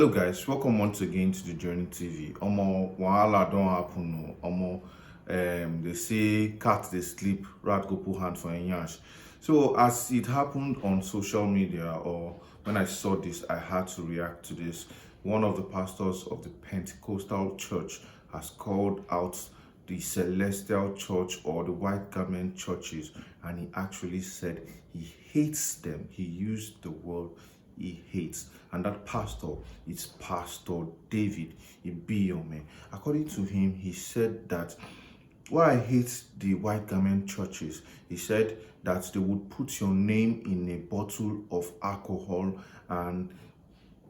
Hello guys, welcome once again to the Journey TV. Wahala don't happen. They say cat they sleep, rat go put hand for a yansh. So as it happened on social media, or when I saw this, I had to react to this. One of the pastors of the Pentecostal church has called out the Celestial Church or the White Garment churches, and he actually said he hates them. He used the word he hates, and that pastor is Pastor David Ibiyeomie. According to him, he said that why I hate the White Garment churches, he said that they would put your name in a bottle of alcohol and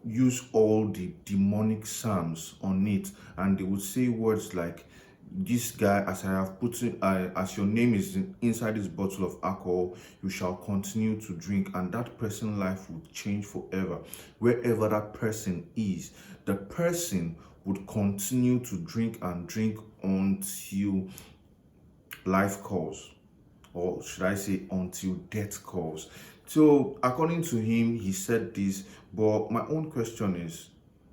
use all the demonic psalms on it, and they would say words like, this guy, as I have put in, as your name is inside this bottle of alcohol, you shall continue to drink, and that person's life would change forever. Wherever that person is, the person would continue to drink and drink until life calls, or should I say until death calls. So according to him, he said this, but my own question is,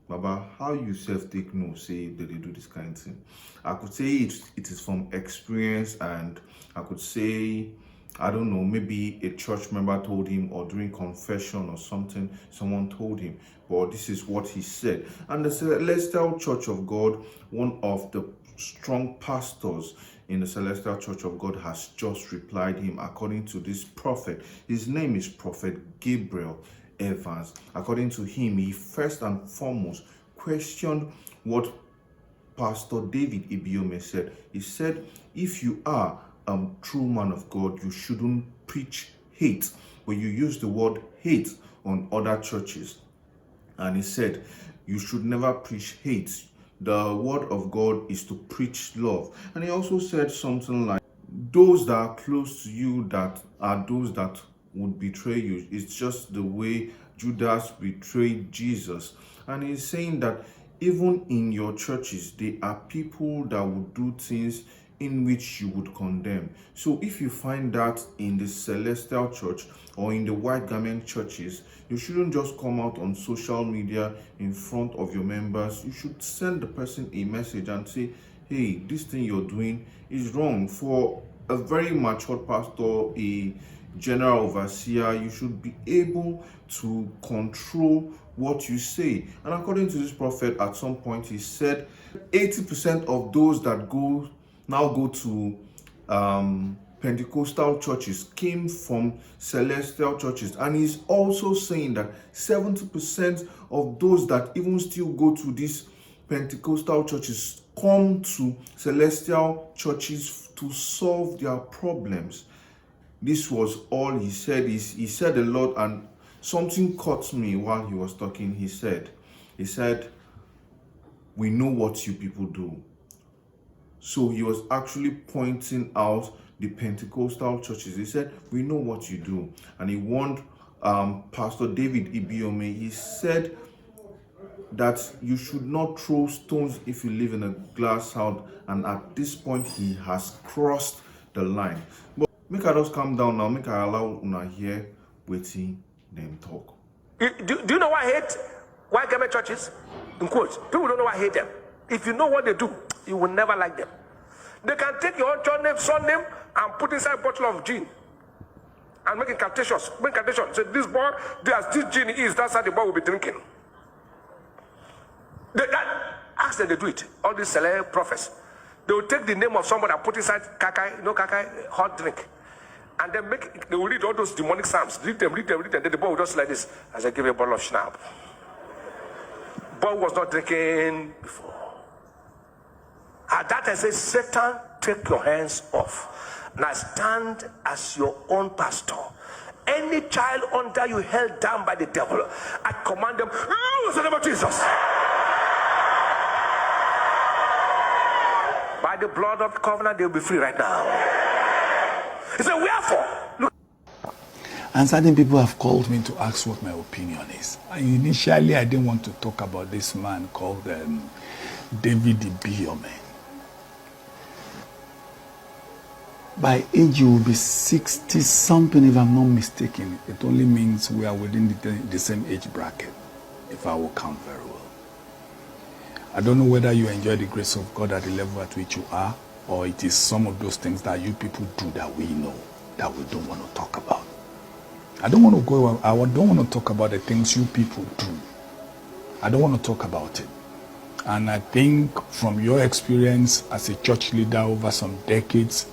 Baba, how you self-take no say that they do this kind of thing? I could say it is from experience, and I could say, I don't know, maybe a church member told him, or during confession or something, someone told him, but this is what he said. And the Celestial Church of God, one of the strong pastors in the Celestial Church of God, has just replied him according to this prophet. His name is Prophet Gabriel Evans. According to him, he first and foremost questioned what Pastor David Ibiyeomie said. He said, if you are a true man of God, you shouldn't preach hate, but you use the word hate on other churches. And he said, you should never preach hate. The word of God is to preach love. And he also said something like, those that are close to you, that are those that would betray you. It's just the way Judas betrayed Jesus. And he's saying that even in your churches, there are people that would do things in which you would condemn. So if you find that in the Celestial Church or in the White Garment churches, you shouldn't just come out on social media in front of your members. You should send the person a message and say, hey, this thing you're doing is wrong. For a very mature pastor, a general overseer, you should be able to control what you say. And according to this prophet, at some point he said 80% of those that now go to Pentecostal churches came from Celestial churches. And he's also saying that 70% of those that even still go to these Pentecostal churches come to Celestial churches to solve their problems. This was all he said. He said a lot, and something caught me while he was talking. He said, we know what you people do. So he was actually pointing out the Pentecostal churches. He said, we know what you do. And he warned Pastor David Ibiyeomie. He said that you should not throw stones if you live in a glass house. And at this point, he has crossed the line. But make I just calm down now. Make I allow una hear waiting them talk. Do you know why I hate White Garment churches? In quotes, people don't know why I hate them. If you know what they do, you will never like them. They can take your own church name, son name, and put inside a bottle of gin and make incantation. Say, this boy, as this gin is, that's how the boy will be drinking. Ask them to do it. All these celeb prophets, they will take the name of somebody and put inside kakai, kakai, hot drink. And then they will read all those demonic psalms. Read them. Then the boy will just like this, as I give you a bottle of schnapps. Boy was not drinking before. At that I say, Satan, take your hands off. Now stand as your own pastor. Any child under you held down by the devil, I command them, in the name of Jesus. By the blood of the covenant, they'll be free right now. He said, wherefore? Look. And certain people have called me to ask what my opinion is. Initially, I didn't want to talk about this man called David Ibiyeomie. By age, you will be 60-something, if I'm not mistaken. It only means we are within the same age bracket, if I will count very well. I don't know whether you enjoy the grace of God at the level at which you are, or it is some of those things that you people do that we know, that we don't want to talk about. I don't want to talk about the things you people do. I don't want to talk about it. And I think from your experience as a church leader over some decades,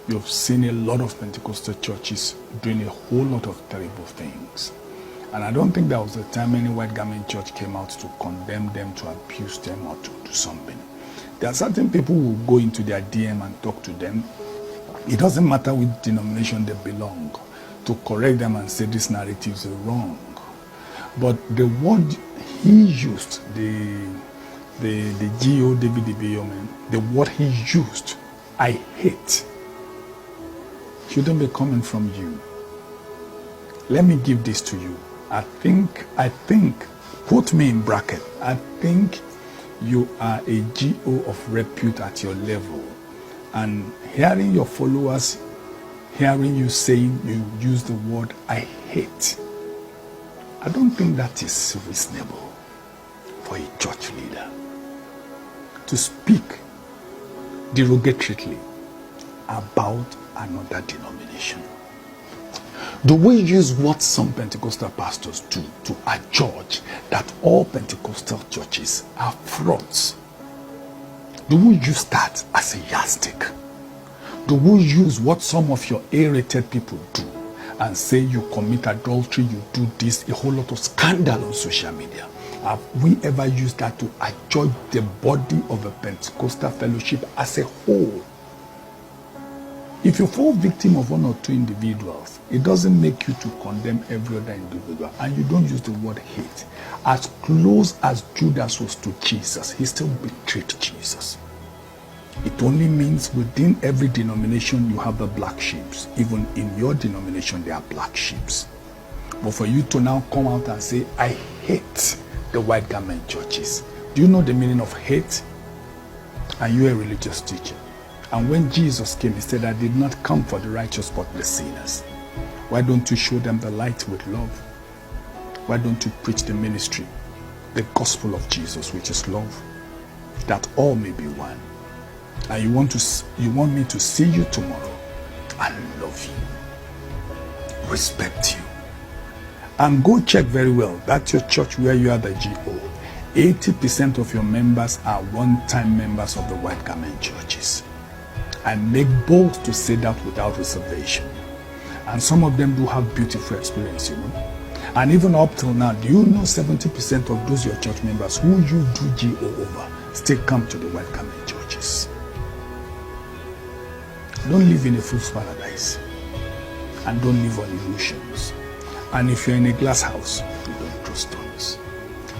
you've seen a lot of Pentecostal churches doing a whole lot of terrible things. And I don't think there was a time any white garment church came out to condemn them, to abuse them, or to do something. There are certain people who go into their DM and talk to them. It doesn't matter which denomination they belong, to correct them and say these narratives are wrong. But the word he used, the GO David Ibiyeomie, the word he used, I hate, shouldn't be coming from you. Let me give this to you. I think, put me in bracket, I think you are a GO of repute at your level. And hearing your followers, hearing you saying you use the word I hate, I don't think that is reasonable for a church leader to speak derogatorily about another denomination. Do we use what some Pentecostal pastors do to adjudge that all Pentecostal churches are frauds? Do we use that as a yardstick? Do we use what some of your A-rated people do and say you commit adultery, you do this, a whole lot of scandal on social media? Have we ever used that to adjudge the body of a Pentecostal fellowship as a whole? If you fall victim of one or two individuals, it doesn't make you to condemn every other individual, and you don't use the word hate. As close as Judas was to Jesus, he still betrayed Jesus. It only means within every denomination you have the black sheep. Even in your denomination there are black sheep. But for you to now come out and say, I hate the white garment churches. Do you know the meaning of hate? Are you a religious teacher? And when Jesus came, he said, I did not come for the righteous but the sinners. Why don't you show them the light with love? Why don't you preach the ministry, the gospel of Jesus, which is love, that all may be one? And you want me to see you tomorrow and love you, respect you. And go check very well, that's your church where you are the GO. 80% of your members are one-time members of the white garment churches. I make bold to say that without reservation. And some of them do have beautiful experience, you know. And even up till now, do you know 70% of those your church members who you do GO over still come to the white garment churches? Don't live in a fool's paradise. And don't live on illusions. And if you're in a glass house, you don't throw stones.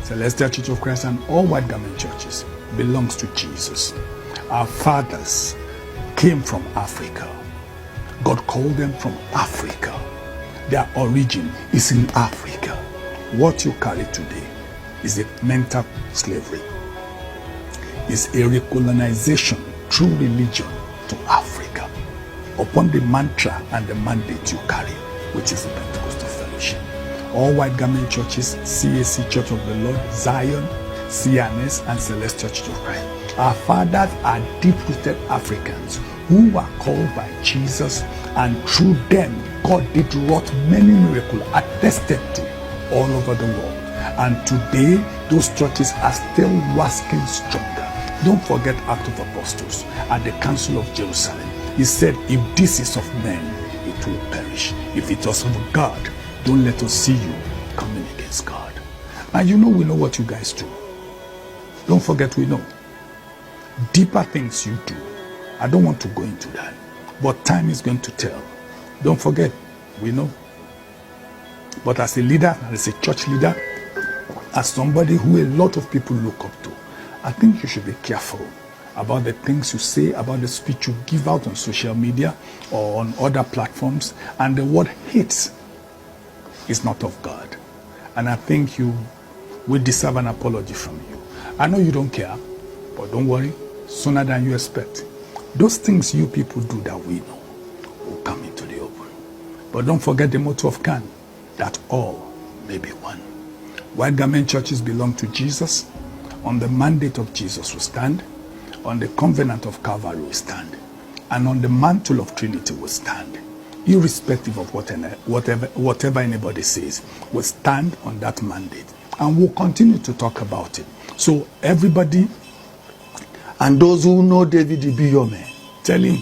Celestial Church of Christ and all white garment churches belongs to Jesus. Our fathers came from Africa. God called them from Africa. Their origin is in Africa. What you carry today is a mental slavery. It's a recolonization through religion to Africa upon the mantra and the mandate you carry, which is the Pentecostal fellowship. All white garment churches, CAC Church of the Lord, Zion, CNS, and Celestial Church of Christ. Our fathers are deep-rooted Africans who were called by Jesus, and through them, God did wrought many miracles attested to all over the world. And today, those churches are still waxing stronger. Don't forget Acts of Apostles at the Council of Jerusalem. He said, if this is of men, it will perish. If it was of God, don't let us see you coming against God. And you know we know what you guys do. Don't forget we know. Deeper things you do. I don't want to go into that. But time is going to tell. Don't forget, we know. But as a leader, as a church leader, as somebody who a lot of people look up to, I think you should be careful about the things you say, about the speech you give out on social media or on other platforms. And the word hate is not of God. And I think you will deserve an apology from you. I know you don't care, but don't worry, sooner than you expect. Those things you people do that we know will come into the open. But don't forget the motto of Khan, that all may be one. White garment churches belong to Jesus. On the mandate of Jesus we stand. On the covenant of Calvary we stand. And on the mantle of Trinity we stand. Irrespective of whatever anybody says, we stand on that mandate. And we'll continue to talk about it. So everybody, and those who know David Ibiyeomie, tell him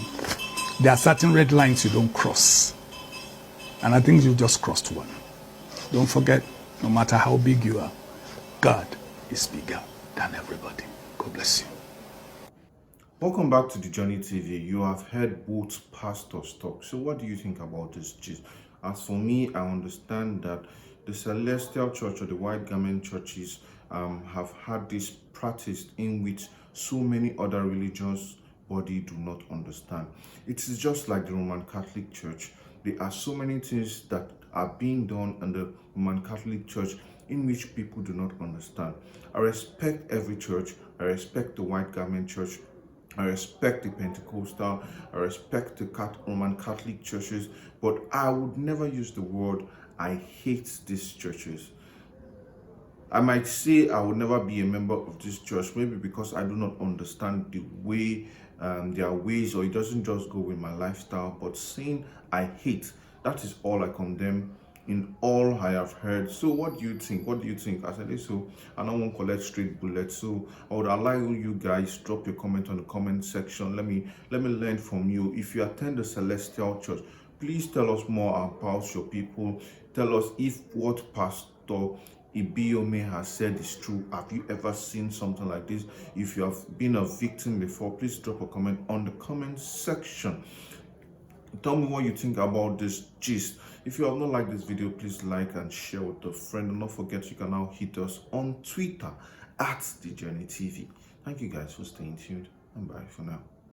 there are certain red lines you don't cross. And I think you just crossed one. Don't forget, no matter how big you are, God is bigger than everybody. God bless you. Welcome back to the Journey TV. You have heard both pastors talk. So what do you think about this gist? As for me, I understand that the Celestial Church or the White Garment churches have had this practice in which so many other religious bodies do not understand. It is just like the Roman Catholic Church. There are so many things that are being done in the Roman Catholic Church in which people do not understand. I respect every church. I respect the White Garment Church. I respect the Pentecostal, I respect the Roman Catholic churches, but I would never use the word I hate these churches. I might say I would never be a member of this church, maybe because I do not understand the way, their ways, or it doesn't just go with my lifestyle. But saying I hate, that is all I condemn in all I have heard. So what do you think? What do you think? I said so I don't want to collect straight bullets. So I would allow you guys drop your comment on the comment section. Let me learn from you. If you attend the Celestial Church, please tell us more about your people. Tell us if what Pastor Ibiyeomie has said is true. Have you ever seen something like this? If you have been a victim before, please drop a comment on the comment section. Tell me what you think about this gist. If you have not liked this video, please like and share with a friend. And don't forget, you can now hit us on Twitter @The Journey TV. Thank you guys for staying tuned, and bye for now.